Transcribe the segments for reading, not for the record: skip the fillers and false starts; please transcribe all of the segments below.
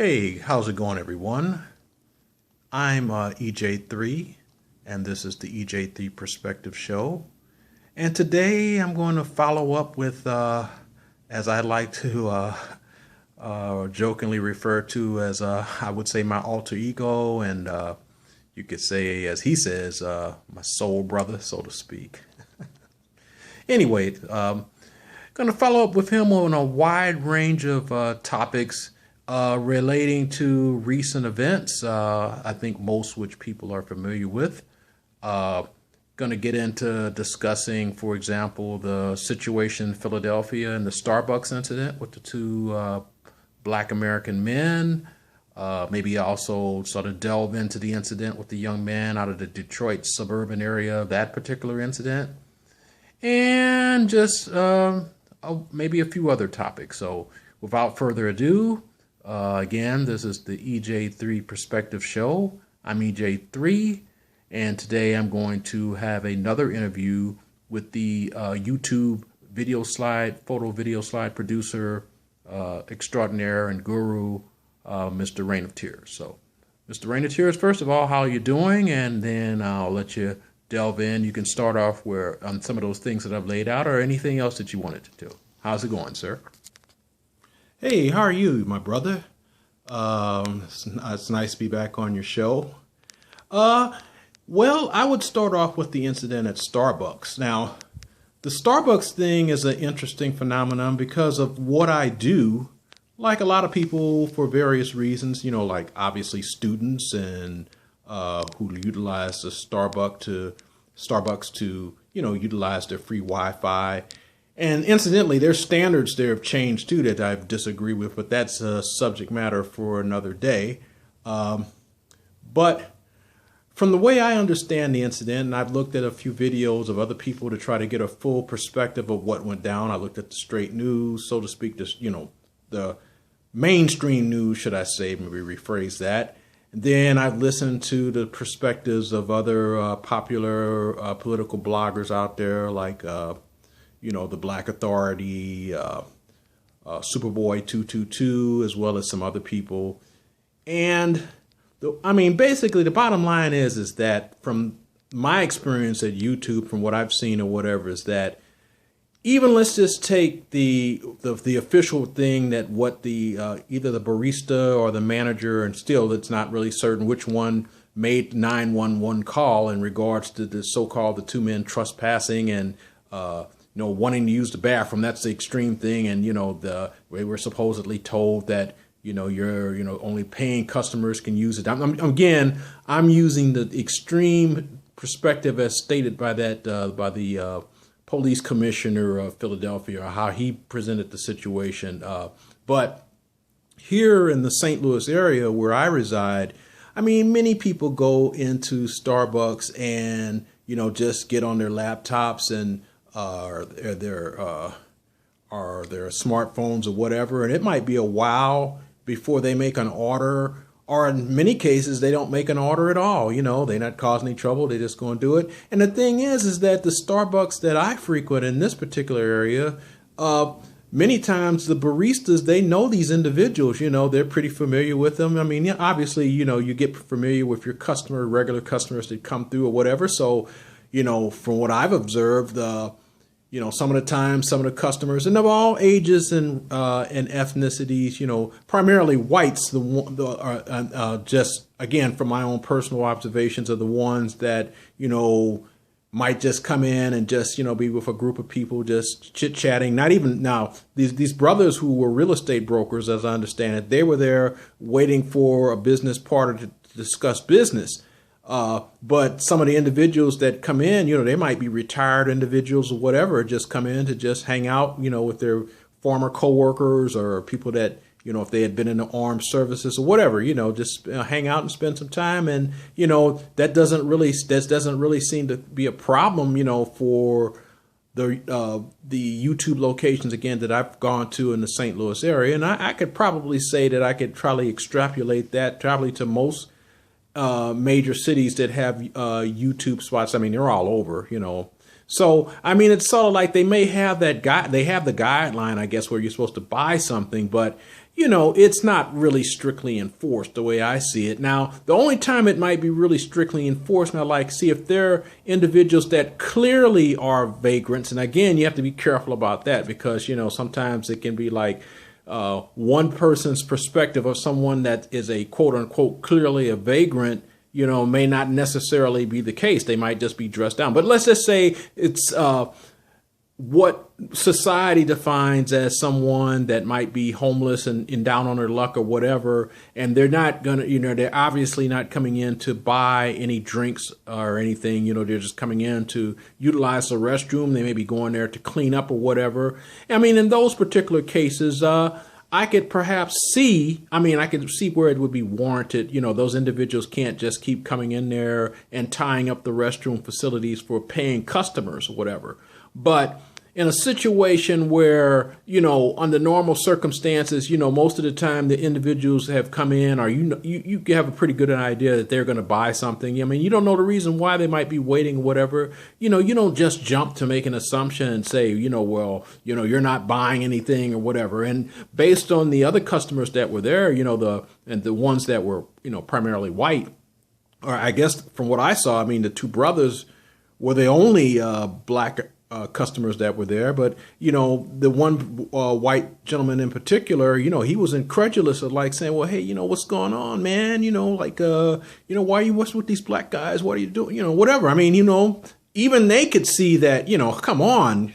Hey, how's it going, everyone? I'm EJ3, and this is the EJ3 Perspective Show. And today I'm going to follow up with, as I like to jokingly refer to as, I would say, my alter ego, and you could say, as he says, my soul brother, so to speak. Anyway, going to follow up with him on a wide range of topics relating to recent events, I think most which people are familiar with. Going to get into discussing, for example, the situation in Philadelphia and the Starbucks incident with the two Black American men. Maybe also sort of delve into the incident with the young man out of the Detroit suburban area of that particular incident. And just maybe a few other topics. So without further ado, again, this is the EJ3 Perspective Show. I'm EJ3, and today I'm going to have another interview with the YouTube photo video slide producer extraordinaire and guru, Mr. REIGNofTEARS. So, Mr. REIGNofTEARS, first of all, how are you doing? And then I'll let you delve in. You can start off on some of those things that I've laid out, or anything else that you wanted to do. How's it going, sir? Hey, how are you, my brother? It's nice to be back on your show. Well, I would start off with the incident at Starbucks. Now, the Starbucks thing is an interesting phenomenon because of what I do. Like a lot of people, for various reasons, like obviously students and who utilize the Starbucks to utilize their free Wi-Fi. And incidentally, their standards there have changed too that I disagree with, but that's a subject matter for another day. But from the way I understand the incident, and I've looked at a few videos of other people to try to get a full perspective of what went down. I looked at the straight news, so to speak, the mainstream news, should I say, maybe rephrase that. And then I've listened to the perspectives of other popular political bloggers out there, like the Black Authority, Superboy 222, as well as some other people. And basically the bottom line is that from my experience at YouTube, from what I've seen or whatever, is that even let's just take the official thing that what the either the barista or the manager, and still it's not really certain which one made 911 call in regards to the so-called the two men trespassing and wanting to use the bathroom. That's the extreme thing. And, they were supposedly told that, you're only paying customers can use it. I'm using the extreme perspective as stated by by the police commissioner of Philadelphia, or how he presented the situation. But here in the St. Louis area where I reside, many people go into Starbucks and, just get on their laptops and their smartphones or whatever, and it might be a while before they make an order, or in many cases they don't make an order at all. They're not causing any trouble, they just go and do it. And the thing is that the Starbucks that I frequent in this particular area, many times the baristas, they know these individuals, they're pretty familiar with them. Obviously, you get familiar with your regular customers that come through or whatever. So, from what I've observed, some of the time, some of the customers, and of all ages and ethnicities, primarily whites, just again from my own personal observations, are the ones that might just come in and just be with a group of people just chit chatting. Not even now these brothers who were real estate brokers, as I understand it, they were there waiting for a business partner to discuss business. But some of the individuals that come in, they might be retired individuals or whatever, just come in to just hang out, with their former coworkers or people that, if they had been in the armed services or whatever, just hang out and spend some time. And, that doesn't really seem to be a problem, for the YouTube locations, again, that I've gone to in the St. Louis area. And I could probably say that I could probably extrapolate that probably to most major cities that have YouTube spots. They're all over, So, it's sort of like they may have they have the guideline, I guess, where you're supposed to buy something. But, it's not really strictly enforced the way I see it. Now, the only time it might be really strictly enforced, now, like, see, if there are individuals that clearly are vagrants, and again, you have to be careful about that because, sometimes it can be like one person's perspective of someone that is a quote unquote clearly a vagrant, may not necessarily be the case. They might just be dressed down. But let's just say it's what society defines as someone that might be homeless and down on their luck or whatever, and they're not gonna, they're obviously not coming in to buy any drinks or anything, they're just coming in to utilize the restroom. They may be going there to clean up or whatever. I mean, in those particular cases, I could perhaps see, I could see where it would be warranted. Those individuals can't just keep coming in there and tying up the restroom facilities for paying customers or whatever. But in a situation where, under normal circumstances, most of the time the individuals have come in, or you have a pretty good idea that they're going to buy something. You don't know the reason why they might be waiting or whatever. You don't just jump to make an assumption and say, well, you're not buying anything or whatever. And based on the other customers that were there, the ones that were, primarily white, or I guess from what I saw, the two brothers were the only black customers that were there. But, the one white gentleman in particular, he was incredulous of like saying, well, hey, what's going on, man? Why are you with these black guys? What are you doing? Whatever. Even they could see that, come on,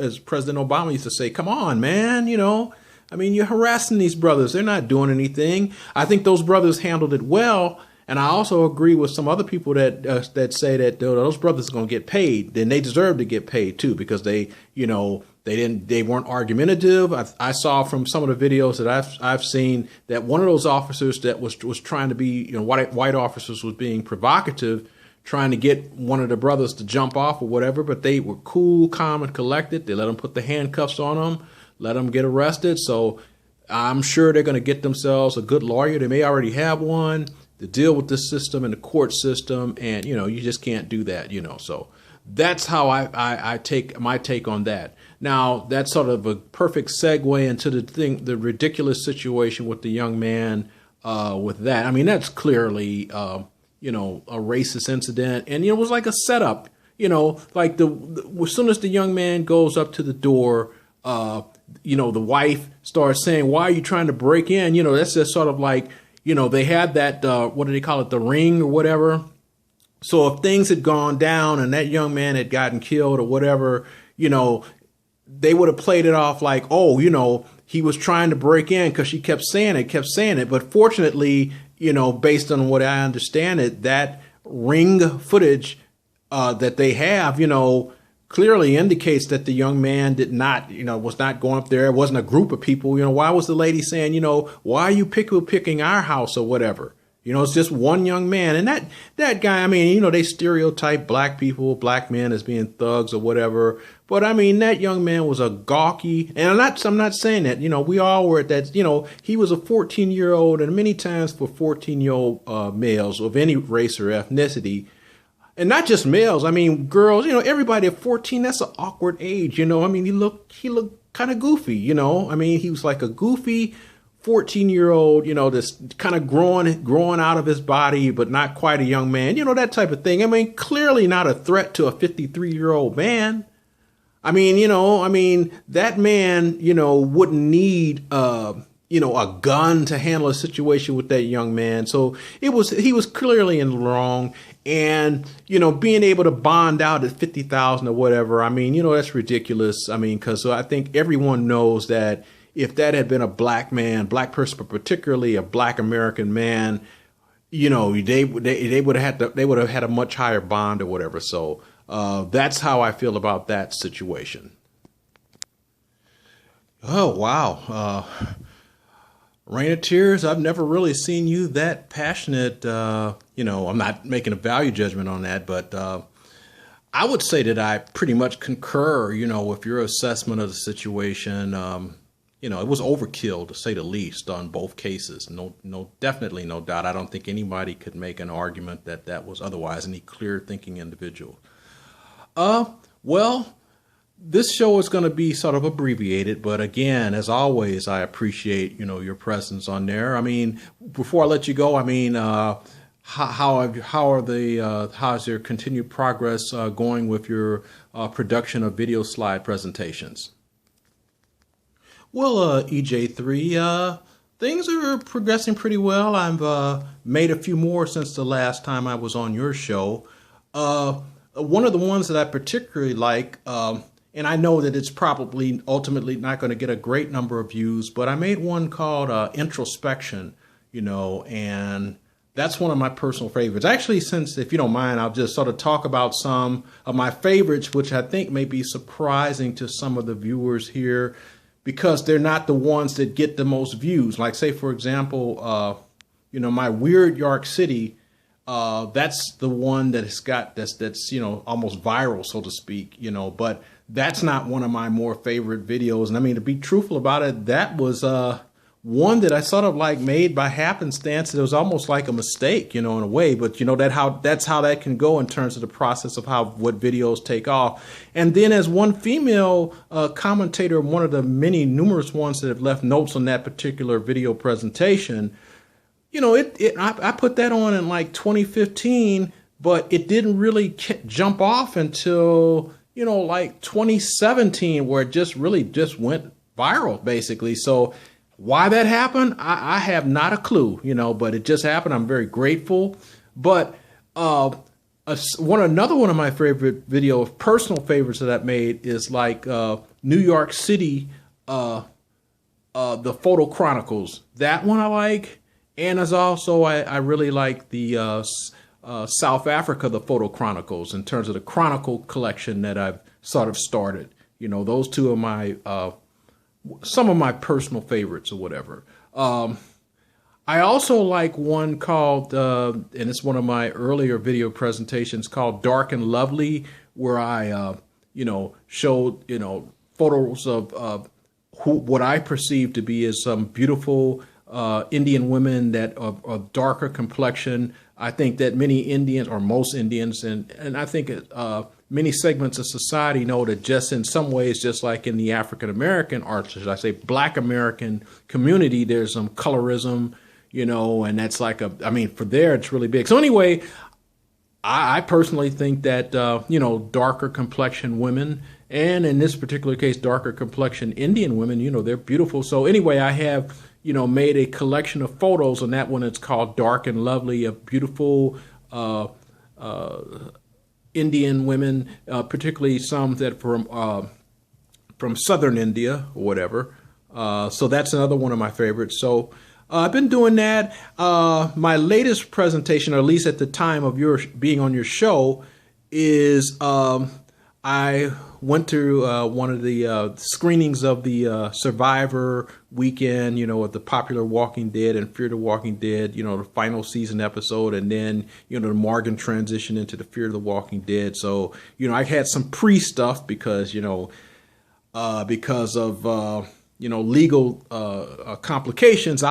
as President Obama used to say, come on, man, you're harassing these brothers. They're not doing anything. I think those brothers handled it well. And I also agree with some other people that say that those brothers are going to get paid. Then they deserve to get paid too, because they weren't argumentative. I saw from some of the videos that I've seen that one of those officers that was trying to be, white officers was being provocative, trying to get one of the brothers to jump off or whatever. But they were cool, calm, and collected. They let them put the handcuffs on them, let them get arrested. So I'm sure they're going to get themselves a good lawyer. They may already have one to deal with this system and the court system. And, you just can't do that, So that's how I take my take on that. Now, that's sort of a perfect segue into the ridiculous situation with the young man with that. That's clearly, a racist incident. And, it was like a setup, like as soon as the young man goes up to the door, the wife starts saying, why are you trying to break in? That's just sort of like, they had that, what do they call it? The ring or whatever. So if things had gone down and that young man had gotten killed or whatever, they would have played it off like, oh, he was trying to break in because she kept saying it. But fortunately, based on what I understand it, that ring footage that they have, clearly indicates that the young man did not, was not going up there. It wasn't a group of people. Why was the lady saying, why are you picking our house or whatever? It's just one young man. And that guy, they stereotype black people, black men as being thugs or whatever. But that young man was a gawky. And I'm not saying that, we all were at that, he was a 14-year-old, and many times for 14-year-old males of any race or ethnicity, and not just males, girls, everybody at 14, that's an awkward age, he looked kind of goofy, he was like a goofy 14-year-old, that's kind of growing out of his body, but not quite a young man, that type of thing. Clearly not a threat to a 53-year-old man. That man, wouldn't need, a gun to handle a situation with that young man. So he was clearly in the wrong. And, being able to bond out at $50,000 or whatever, that's ridiculous. Because I think everyone knows that if that had been a black person, but particularly a black American man, they would have had a much higher bond or whatever. So that's how I feel about that situation. Oh, wow. Rain of Tears, I've never really seen you that passionate. I'm not making a value judgment on that, but I would say that I pretty much concur, with your assessment of the situation. It was overkill, to say the least, on both cases. Definitely no doubt. I don't think anybody could make an argument that was otherwise, any clear thinking individual. Well, this show is going to be sort of abbreviated, but again, as always, I appreciate, your presence on there. I mean, before I let you go, I mean, how's your continued progress going with your production of video slide presentations? Well, EJ3, things are progressing pretty well. I've made a few more since the last time I was on your show. One of the ones that I particularly like, and I know that it's probably ultimately not going to get a great number of views, but I made one called Introspection, and that's one of my personal favorites. Actually, since, if you don't mind, I'll just sort of talk about some of my favorites, which I think may be surprising to some of the viewers here, because they're not the ones that get the most views. Like, say, for example, my Weird York City, that's the one that has got that's almost viral, so to speak, but that's not one of my more favorite videos. And I mean, to be truthful about it, that was one that I sort of like made by happenstance. It was almost like a mistake, in a way, but that's how that can go in terms of the process of what videos take off. And then as one female commentator, one of the many numerous ones that have left notes on that particular video presentation, I put that on in like 2015, but it didn't really jump off until, like 2017, where it just went viral, basically. So why that happened, I have not a clue, but it just happened. I'm very grateful. But another one of my favorite personal favorites that I've made is like New York City, the Photo Chronicles. That one I like. And as also, I really like the South Africa, the Photo Chronicles, in terms of the chronicle collection that I've sort of started. Those two are some of my personal favorites or whatever. I also like one called, and it's one of my earlier video presentations, called Dark and Lovely, where I, showed, photos of what I perceive to be as some beautiful Indian women that are darker complexion. I think that many Indians, or most Indians, and I think many segments of society know that just in some ways, just like in the African American, or should I say Black American community, there's some colorism, and that's like for there it's really big. So anyway, I personally think that, darker complexion women, and in this particular case, darker complexion Indian women, they're beautiful. So anyway, I have, made a collection of photos, and that one it's called Dark and Lovely, of beautiful Indian women, particularly some that from southern India or whatever. So that's another one of my favorites. So I've been doing that. My latest presentation, or at least at the time of your being on your show, is I went to one of the screenings of the Survivor weekend, of the popular Walking Dead and Fear the Walking Dead, the final season episode, and then, the Morgan transition into the Fear the Walking Dead. So, I had some pre-stuff because, because of, legal complications.